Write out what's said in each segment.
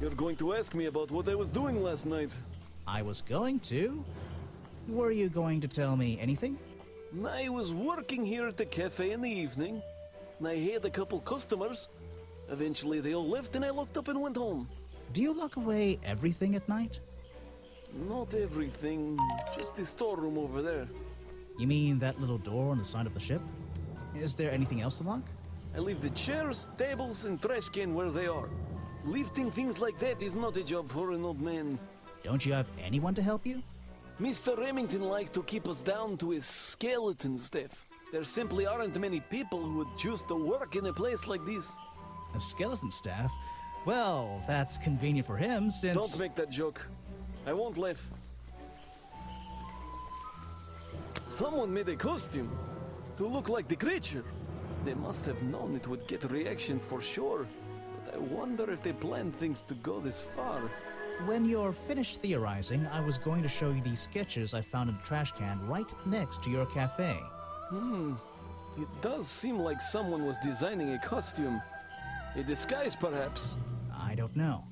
You're going to ask me about what I was doing last night. I was going to. Were you going to tell me anything? I was working here at the cafe in the evening. I had a couple customers. Eventually they all left and I locked up and went home. Do you lock away everything at night? Not everything, just the storeroom over there. You mean that little door on the side of the ship? Is there anything else to lock? I leave the chairs, tables, and trash can where they are. Lifting things like that is not a job for an old man. Don't you have anyone to help you? Mr. Remington liked to keep us down to his skeleton staff. There simply aren't many people who would choose to work in a place like this. A skeleton staff? Well, that's convenient for him since... Don't make that joke. I won't laugh. Someone made a costume to look like the creature. They must have known it would get a reaction for sure. But I wonder if they planned things to go this far. When you're finished theorizing, I was going to show you these sketches I found in the trash can right next to your cafe. It does seem like someone was designing a costume. A disguise, perhaps. I don't know.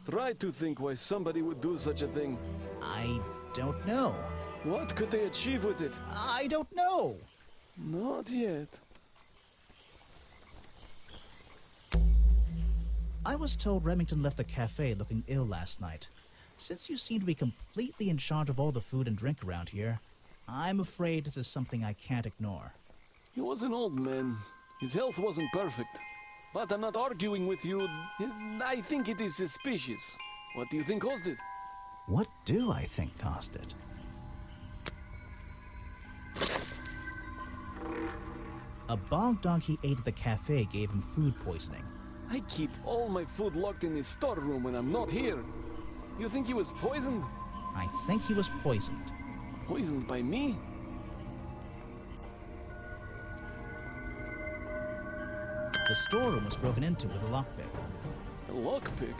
Try to think why somebody would do such a thing. I don't know. What could they achieve with it? I don't know. Not yet. I was told Remington left the cafe looking ill last night. Since you seem to be completely in charge of all the food and drink around here, I'm afraid this is something I can't ignore. He was an old man. His health wasn't perfect. But I'm not arguing with you. I think it is suspicious. What do you think caused it? What do I think caused it? A bog dog he ate at the cafe gave him food poisoning. I keep all my food locked in his storeroom when I'm not here. You think he was poisoned? I think he was poisoned. Poisoned by me? The storeroom was broken into with a lockpick. A lockpick?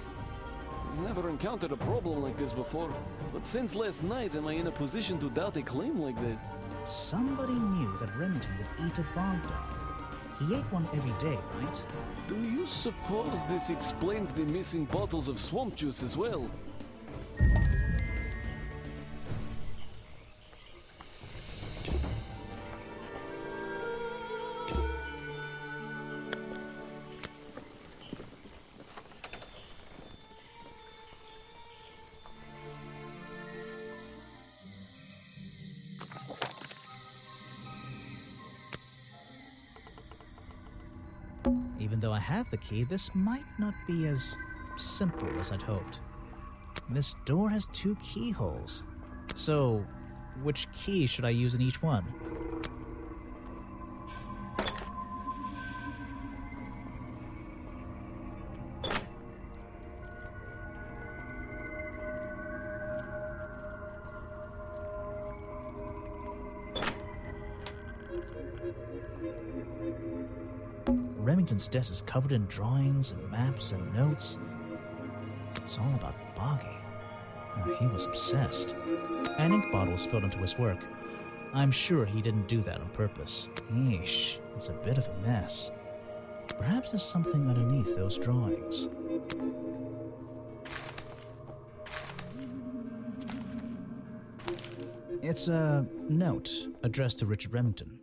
I've never encountered a problem like this before. But since last night, am I in a position to doubt a claim like that? Somebody knew that Remington would eat a bog dog. He ate one every day, right? Do you suppose this explains the missing bottles of swamp juice as well? Even though I have the key, this might not be as simple as I'd hoped. This door has 2 keyholes. So, which key should I use in each one? Remington's desk is covered in drawings and maps and notes. It's all about Boggy. He was obsessed. An ink bottle spilled into his work. I'm sure he didn't do that on purpose. Yeesh, it's a bit of a mess. Perhaps there's something underneath those drawings. It's a note addressed to Richard Remington.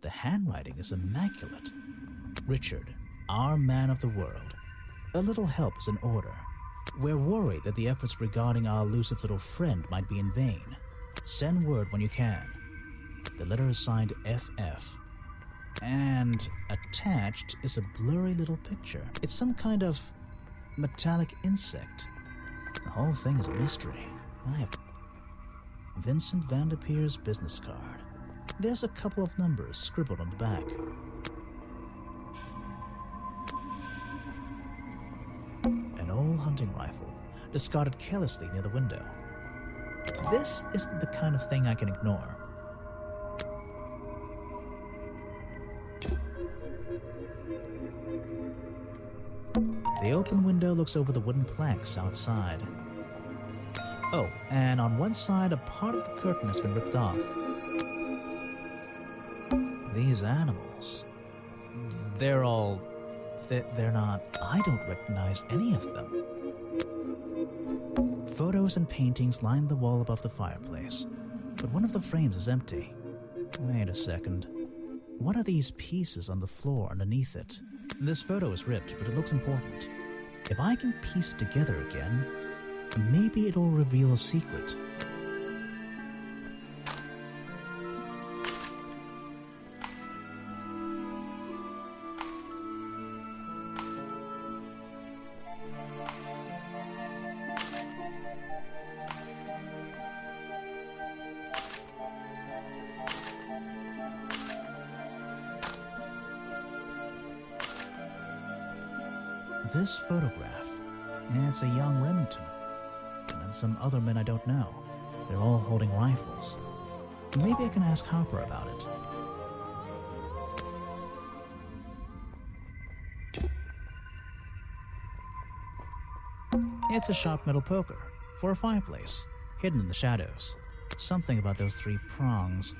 The handwriting is immaculate. Richard, our man of the world. A little help is in order. We're worried that the efforts regarding our elusive little friend might be in vain. Send word when you can. The letter is signed FF. And attached is a blurry little picture. It's some kind of metallic insect. The whole thing is a mystery. I have Vincent Van Der Peer's business card. There's a couple of numbers scribbled on the back. An old hunting rifle, discarded carelessly near the window. This isn't the kind of thing I can ignore. The open window looks over the wooden planks outside. Oh, and on one side, a part of the curtain has been ripped off. These animals, they're all They're not... I don't recognize any of them. Photos and paintings line the wall above the fireplace, but one of the frames is empty. Wait a second. What are these pieces on the floor underneath it? This photo is ripped, but it looks important. If I can piece it together again, maybe it'll reveal a secret. This photograph, it's a young Remington, and then some other men I don't know. They're all holding rifles. Maybe I can ask Harper about it. It's a sharp metal poker for a fireplace, hidden in the shadows. Something about those three prongs.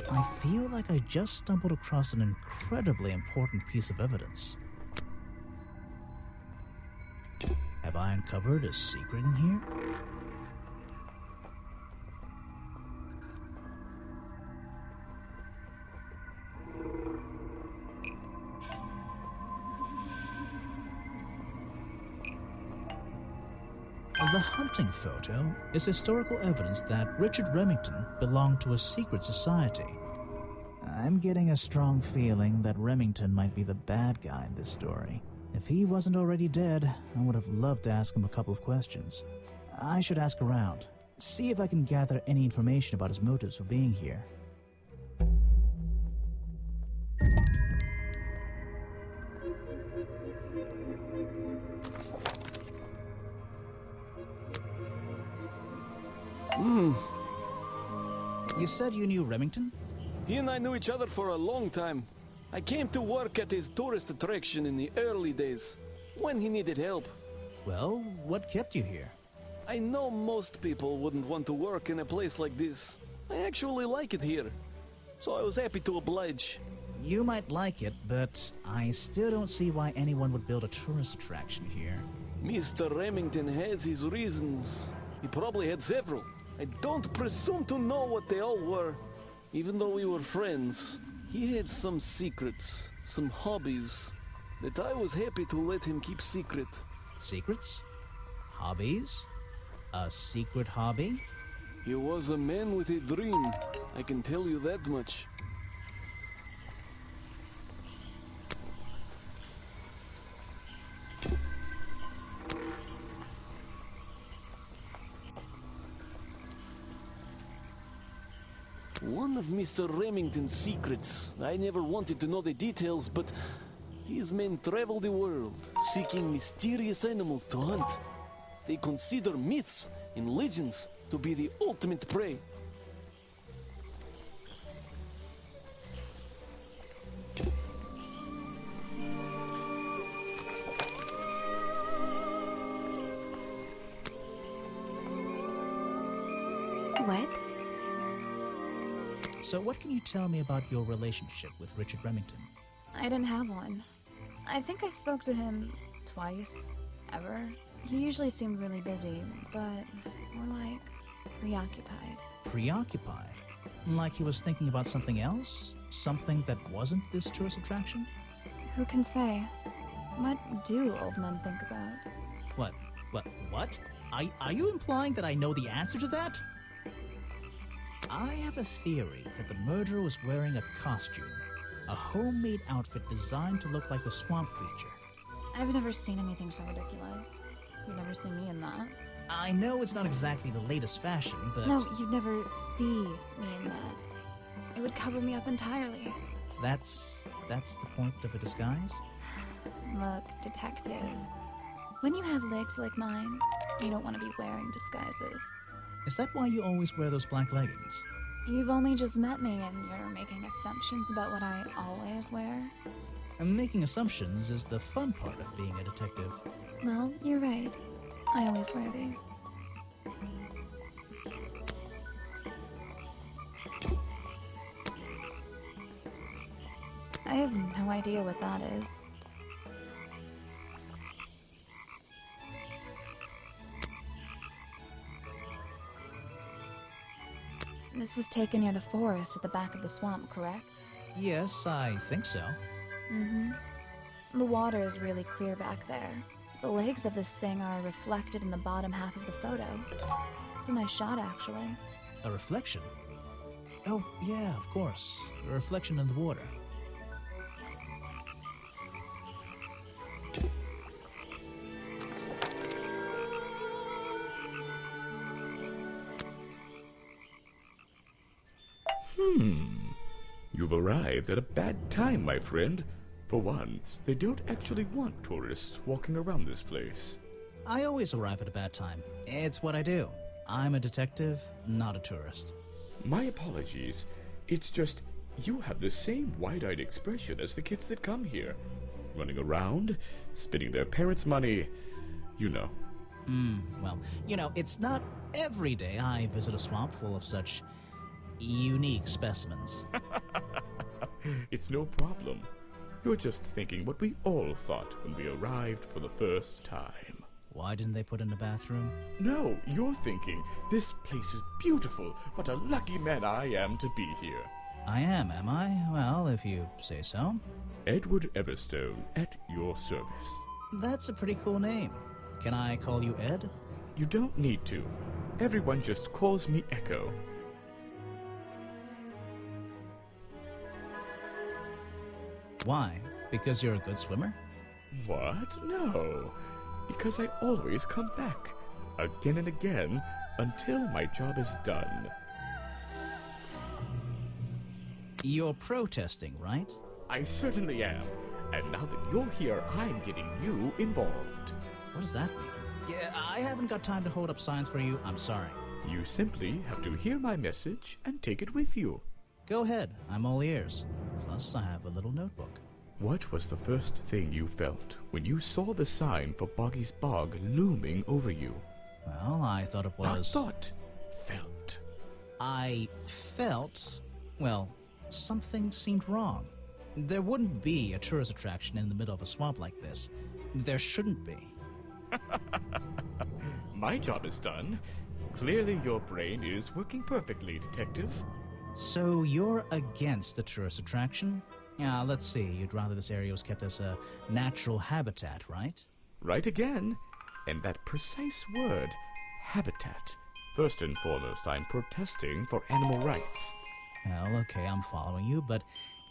I feel like I just stumbled across an incredibly important piece of evidence. Have I uncovered a secret in here? The hunting photo is historical evidence that Richard Remington belonged to a secret society. I'm getting a strong feeling that Remington might be the bad guy in this story. If he wasn't already dead, I would have loved to ask him a couple of questions. I should ask around, see if I can gather any information about his motives for being here. You said you knew Remington? He and I knew each other for a long time. I came to work at his tourist attraction in the early days, when he needed help. Well, what kept you here? I know most people wouldn't want to work in a place like this. I actually like it here, so I was happy to oblige. You might like it, but I still don't see why anyone would build a tourist attraction here. Mr. Remington has his reasons. He probably had several. I don't presume to know what they all were. Even though we were friends, he had some secrets, some hobbies, that I was happy to let him keep secret. Secrets? Hobbies? A secret hobby? He was a man with a dream, I can tell you that much. One of Mr. Remington's secrets, I never wanted to know the details, but these men travel the world, seeking mysterious animals to hunt. They consider myths and legends to be the ultimate prey. What? So what can you tell me about your relationship with Richard Remington? I didn't have one. I think I spoke to him twice, ever. He usually seemed really busy, but more like preoccupied. Preoccupied? Like he was thinking about something else? Something that wasn't this tourist attraction? Who can say? What do old men think about? What? Are you implying that I know the answer to that? I have a theory that the murderer was wearing a costume. A homemade outfit designed to look like the swamp creature. I've never seen anything so ridiculous. You've never seen me in that. I know it's not exactly the latest fashion, but... No, you'd never see me in that. It would cover me up entirely. That's the point of a disguise? Look, detective. When you have legs like mine, you don't want to be wearing disguises. Is that why you always wear those black leggings? You've only just met me and you're making assumptions about what I always wear. And making assumptions is the fun part of being a detective. Well, you're right. I always wear these. I have no idea what that is. This was taken near the forest at the back of the swamp, correct? Yes, I think so. Mm-hmm. The water is really clear back there. The legs of this thing are reflected in the bottom half of the photo. It's a nice shot, actually. A reflection? Oh, yeah, of course. A reflection in the water. You've arrived at a bad time, my friend. For once, they don't actually want tourists walking around this place. I always arrive at a bad time. It's what I do. I'm a detective, not a tourist. My apologies. It's just, you have the same wide-eyed expression as the kids that come here. Running around, spending their parents' money, you know. Well, it's not every day I visit a swamp full of such unique specimens. It's no problem. You're just thinking what we all thought when we arrived for the first time. Why didn't they put in a bathroom? No, you're thinking, this place is beautiful. What a lucky man I am to be here. I am I? Well, if you say so. Edward Everstone, at your service. That's a pretty cool name. Can I call you Ed? You don't need to. Everyone just calls me Echo. Why? Because you're a good swimmer? What? No. Because I always come back. Again and again, until my job is done. You're protesting, right? I certainly am. And now that you're here, I'm getting you involved. What does that mean? Yeah, I haven't got time to hold up signs for you. I'm sorry. You simply have to hear my message and take it with you. Go ahead. I'm all ears. Plus, I have a little notebook. What was the first thing you felt when you saw the sign for Boggy's Bog looming over you? Well, I thought it was... Not thought. Felt. I felt... Well, something seemed wrong. There wouldn't be a tourist attraction in the middle of a swamp like this. There shouldn't be. My job is done. Clearly your brain is working perfectly, Detective. So you're against the tourist attraction? Yeah, let's see. You'd rather this area was kept as a natural habitat, right? Right again. And that precise word, habitat. First and foremost, I'm protesting for animal rights. Well, okay, I'm following you, but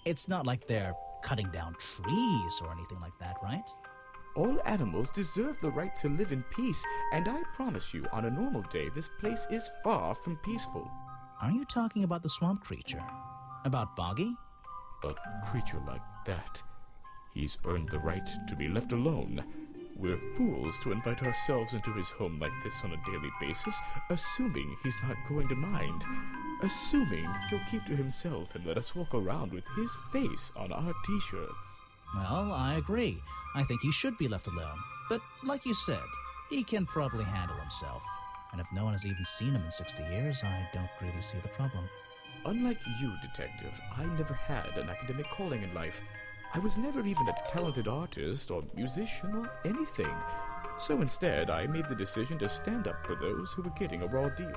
it's not like they're cutting down trees or anything like that, right? All animals deserve the right to live in peace, and I promise you, on a normal day, this place is far from peaceful. Are you talking about the swamp creature? About Boggy? A creature like that. He's earned the right to be left alone. We're fools to invite ourselves into his home like this on a daily basis, assuming he's not going to mind. Assuming he'll keep to himself and let us walk around with his face on our t-shirts. Well, I agree. I think he should be left alone. But like you said, he can probably handle himself. And if no one has even seen him in 60 years, I don't really see the problem. Unlike you, Detective, I never had an academic calling in life. I was never even a talented artist or musician or anything. So instead, I made the decision to stand up for those who were getting a raw deal.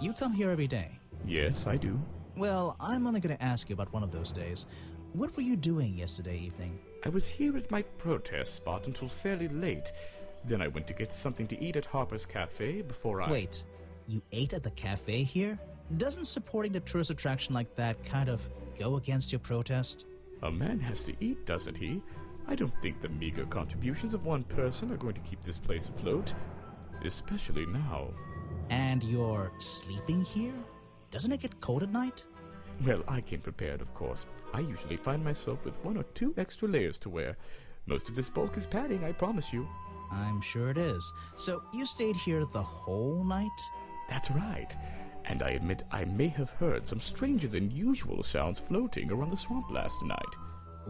You come here every day. Yes, I do. Well, I'm only going to ask you about one of those days. What were you doing yesterday evening? I was here at my protest spot until fairly late. Then I went to get something to eat at Harper's Cafe before I... Wait, you ate at the cafe here? Doesn't supporting a tourist attraction like that kind of go against your protest? A man has to eat, doesn't he? I don't think the meager contributions of one person are going to keep this place afloat. Especially now. And you're sleeping here? Doesn't it get cold at night? Well, I came prepared, of course. I usually find myself with 1 or 2 extra layers to wear. Most of this bulk is padding, I promise you. I'm sure it is. So you stayed here the whole night? That's right. And I admit I may have heard some stranger than usual sounds floating around the swamp last night.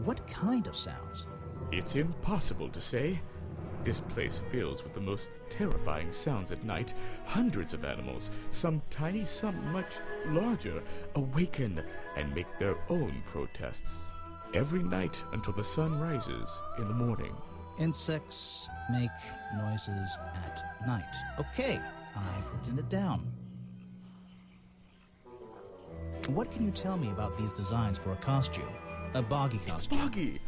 What kind of sounds? It's impossible to say. This place fills with the most terrifying sounds at night. Hundreds of animals, some tiny, some much larger, awaken and make their own protests. Every night until the sun rises in the morning. Insects make noises at night. Okay, I've written it down. What can you tell me about these designs for a costume? A boggy It's costume. Boggy!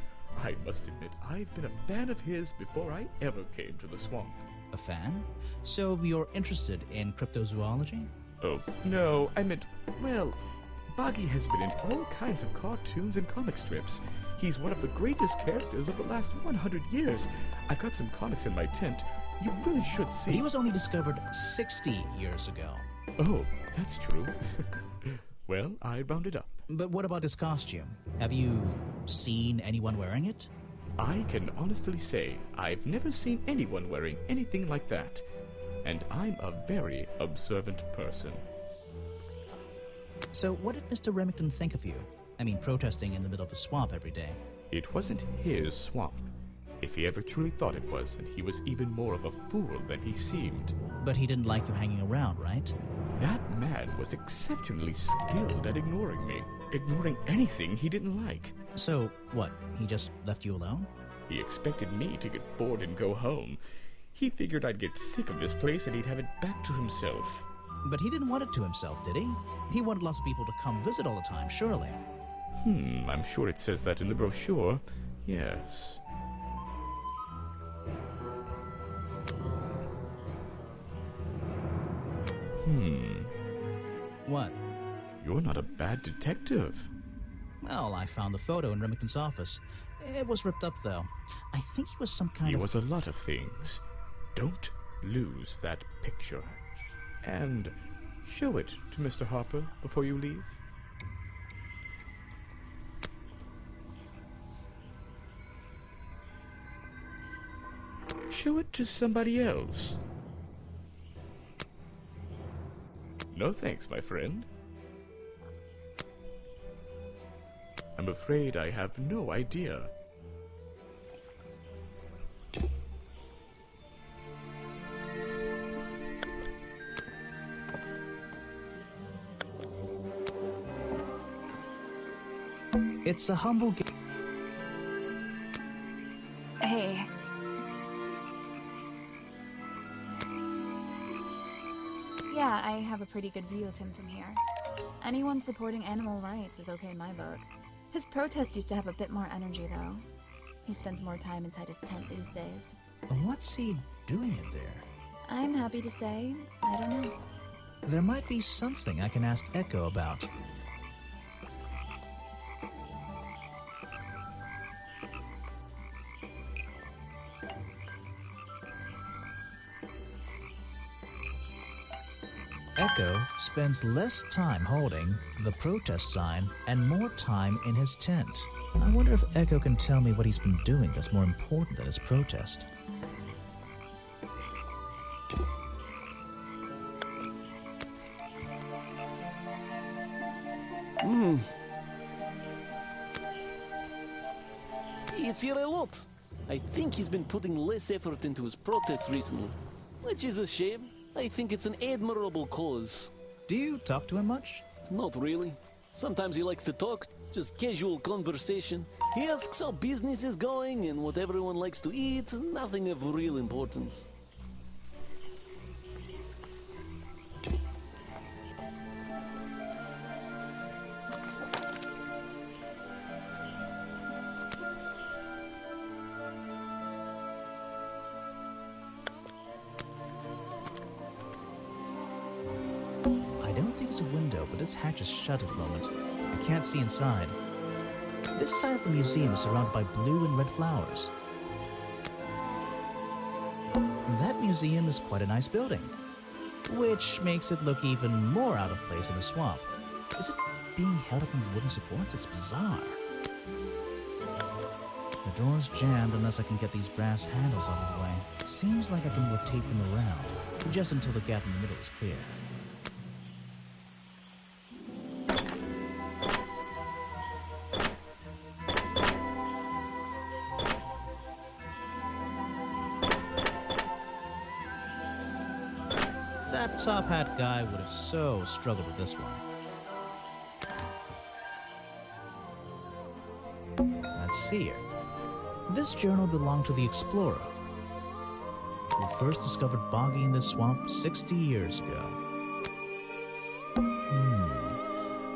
I must admit, I've been a fan of his before I ever came to the swamp. A fan? So you're interested in cryptozoology? Oh, no, I meant, well, Boggy has been in all kinds of cartoons and comic strips. He's one of the greatest characters of the last 100 years. I've got some comics in my tent. You really should see. But he was only discovered 60 years ago. Oh, that's true. Well, I rounded up. But what about his costume? Have you seen anyone wearing it? I can honestly say I've never seen anyone wearing anything like that. And I'm a very observant person. So what did Mr. Remington think of you? I mean, protesting in the middle of a swamp every day. It wasn't his swamp. If he ever truly thought it was, then he was even more of a fool than he seemed. But he didn't like you hanging around, right? That man was exceptionally skilled at ignoring me. Ignoring anything he didn't like. So, what, he just left you alone? He expected me to get bored and go home. He figured I'd get sick of this place and he'd have it back to himself. But he didn't want it to himself, did he? He wanted lots of people to come visit all the time, surely. I'm sure it says that in the brochure. Yes. What? You're not a bad detective. Well, I found the photo in Remington's office. It was ripped up, though. I think he was some kind He of... was a lot of things. Don't lose that picture. And show it to Mr. Harper before you leave. Show it to somebody else. No thanks, my friend. I'm afraid I have no idea. It's a humble... Hey. Yeah, I have a pretty good view of him from here. Anyone supporting animal rights is okay in my book. His protest used to have a bit more energy, though. He spends more time inside his tent these days. What's he doing in there? I'm happy to say, I don't know. There might be something I can ask Echo about. Echo spends less time holding the protest sign and more time in his tent. I wonder if Echo can tell me what he's been doing that's more important than his protest. It's here a lot. I think he's been putting less effort into his protests recently, which is a shame. I think it's an admirable cause. Do you talk to him much? Not really. Sometimes he likes to talk, just casual conversation. He asks how business is going and what everyone likes to eat, nothing of real importance. There's a window, but this hatch is shut at the moment. I can't see inside. This side of the museum is surrounded by blue and red flowers. That museum is quite a nice building, which makes it look even more out of place in a swamp. Is it being held up on wooden supports? It's bizarre. The door's jammed unless I can get these brass handles out of the way. Seems like I can rotate them around, just until the gap in the middle is clear. That top hat guy would have so struggled with this one. Let's see here. This journal belonged to the explorer who first discovered Boggy in this swamp 60 years ago.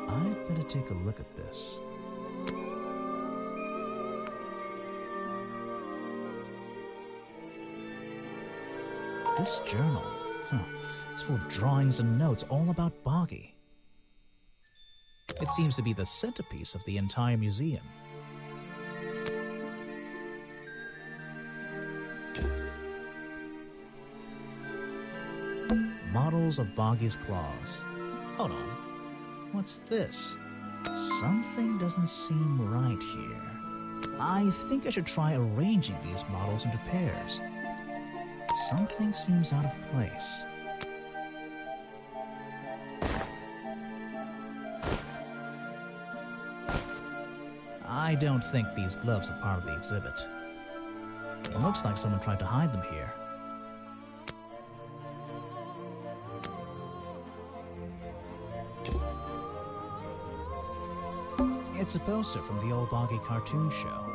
I'd take a look at this. This journal, it's full of drawings and notes all about Boggy. It seems to be the centerpiece of the entire museum. Models of Boggy's claws. Hold on. What's this? Something doesn't seem right here. I think I should try arranging these models into pairs. Something seems out of place. I don't think these gloves are part of the exhibit. It looks like someone tried to hide them here. It's a poster from the old Boggy cartoon show.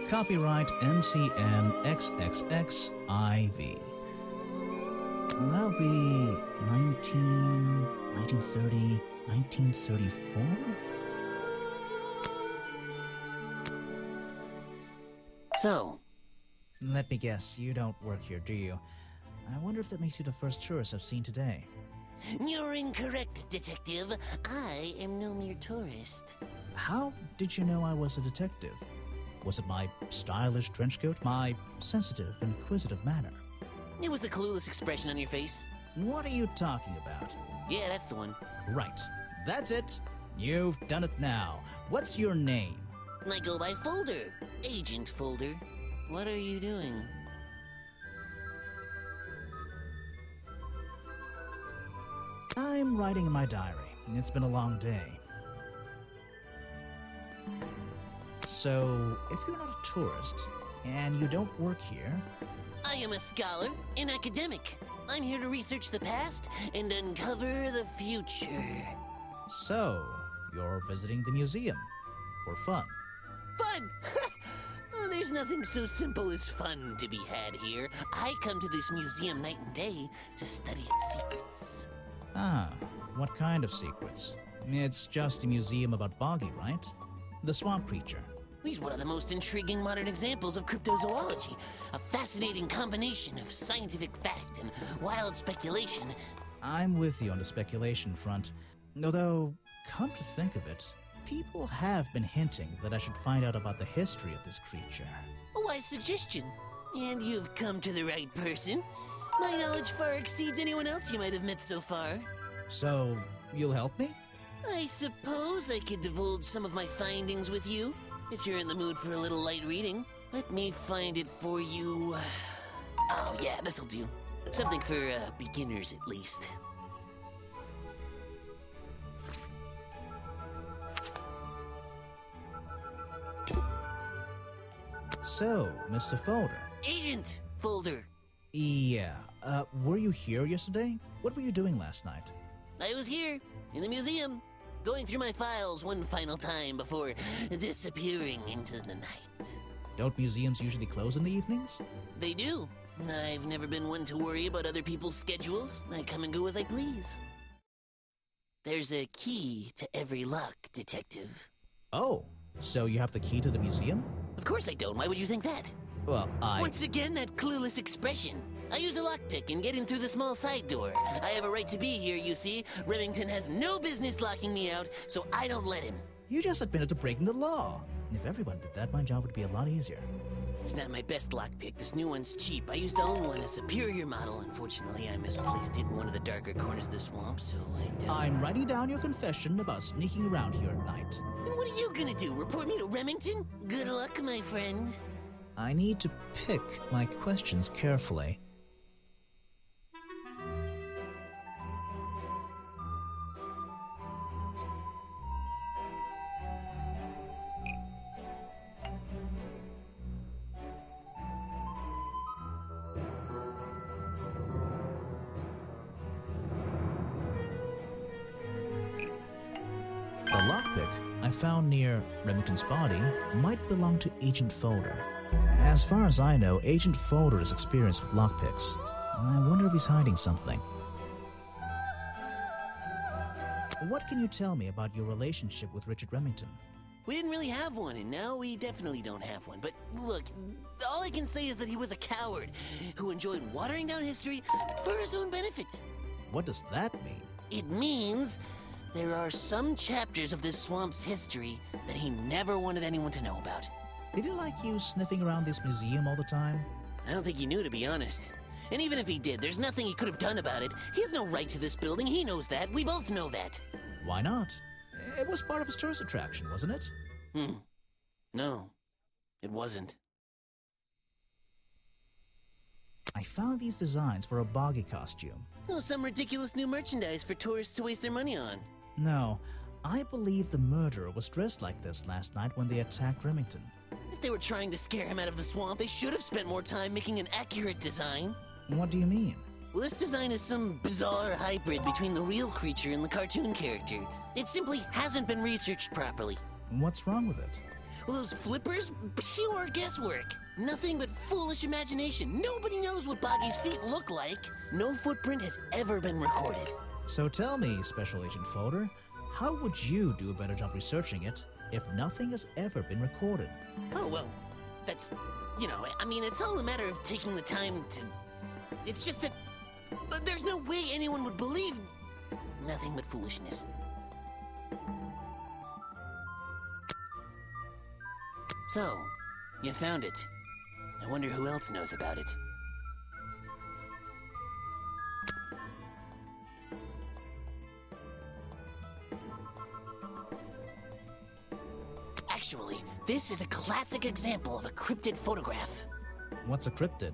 Copyright MCN XXXIV. That'll be 1930, 1934? So, Let me guess, you don't work here, do you? I wonder if that makes you the first tourist I've seen today. you're incorrect, Detective. I am no mere tourist. How did you know I was a detective? Was it my stylish trench coat, my sensitive, inquisitive manner? It was the clueless expression on your face. What are you talking about? Yeah, that's the one. Right, that's it. You've done it now. What's your name? I go by Folder. Agent Folder. What are you doing? I'm writing in my diary. It's been a long day. So, if you're not a tourist, and you don't work here... I am a scholar, an academic. I'm here to research the past and uncover the future. So, you're visiting the museum. For fun. Fun! Oh, there's nothing so simple as fun to be had here. I come to this museum night and day to study its secrets. Ah, what kind of secrets? It's just a museum about Boggy, right? The swamp creature. He's one of the most intriguing modern examples of cryptozoology. A fascinating combination of scientific fact and wild speculation. I'm with you on the speculation front. Although, come to think of it, people have been hinting that I should find out about the history of this creature. A wise suggestion. And you've come to the right person. My knowledge far exceeds anyone else you might have met so far. So, you'll help me? I suppose I could divulge some of my findings with you, if you're in the mood for a little light reading. Let me find it for you. Oh yeah, this'll do. Something for beginners at least. So, Mr. Folder. Agent Folder. Yeah, were you here yesterday? What were you doing last night? I was here, in the museum, going through my files one final time before disappearing into the night. Don't museums usually close in the evenings? They do. I've never been one to worry about other people's schedules. I come and go as I please. There's a key to every lock, Detective. Oh, so you have the key to the museum? Of course I don't. Why would you think that? Well, Once again, that clueless expression. I use a lockpick and get in through the small side door. I have a right to be here, you see. Remington has no business locking me out, so I don't let him. You just admitted to breaking the law. If everyone did that, my job would be a lot easier. It's not my best lockpick. This new one's cheap. I used to own one, a superior model. Unfortunately, I misplaced it in one of the darker corners of the swamp, so I'm writing down your confession about sneaking around here at night. Then what are you gonna do? Report me to Remington? Good luck, my friend. I need to pick my questions carefully. The lockpick I found near Remington's body might belong to Agent Folder. As far as I know, Agent Folder is experienced with lockpicks. I wonder if he's hiding something. What can you tell me about your relationship with Richard Remington? We didn't really have one, and now we definitely don't have one. But look, all I can say is that he was a coward who enjoyed watering down history for his own benefit. What does that mean? It means there are some chapters of this swamp's history that he never wanted anyone to know about. Did he like you sniffing around this museum all the time? I don't think he knew, to be honest. And even if he did, there's nothing he could have done about it. He has no right to this building. He knows that. We both know that. Why not? It was part of his tourist attraction, wasn't it? No, it wasn't. I found these designs for a boggy costume. Oh, some ridiculous new merchandise for tourists to waste their money on. No, I believe the murderer was dressed like this last night when they attacked Remington. If they were trying to scare him out of the swamp, they should have spent more time making an accurate design. What do you mean? Well, this design is some bizarre hybrid between the real creature and the cartoon character. It simply hasn't been researched properly. What's wrong with it? Well, those flippers? Pure guesswork. Nothing but foolish imagination. Nobody knows what Boggy's feet look like. No footprint has ever been recorded. So tell me, Special Agent Folder, how would you do a better job researching it if nothing has ever been recorded? Oh, well, that's... I mean, it's all a matter of taking the time to... It's just that... there's no way anyone would believe... nothing but foolishness. So, you found it. I wonder who else knows about it. Actually, this is a classic example of a cryptid photograph. What's a cryptid?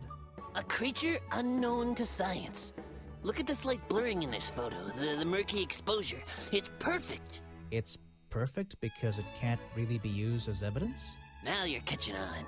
A creature unknown to science. Look at the slight blurring in this photo, the murky exposure. It's perfect. It's perfect because it can't really be used as evidence? Now you're catching on.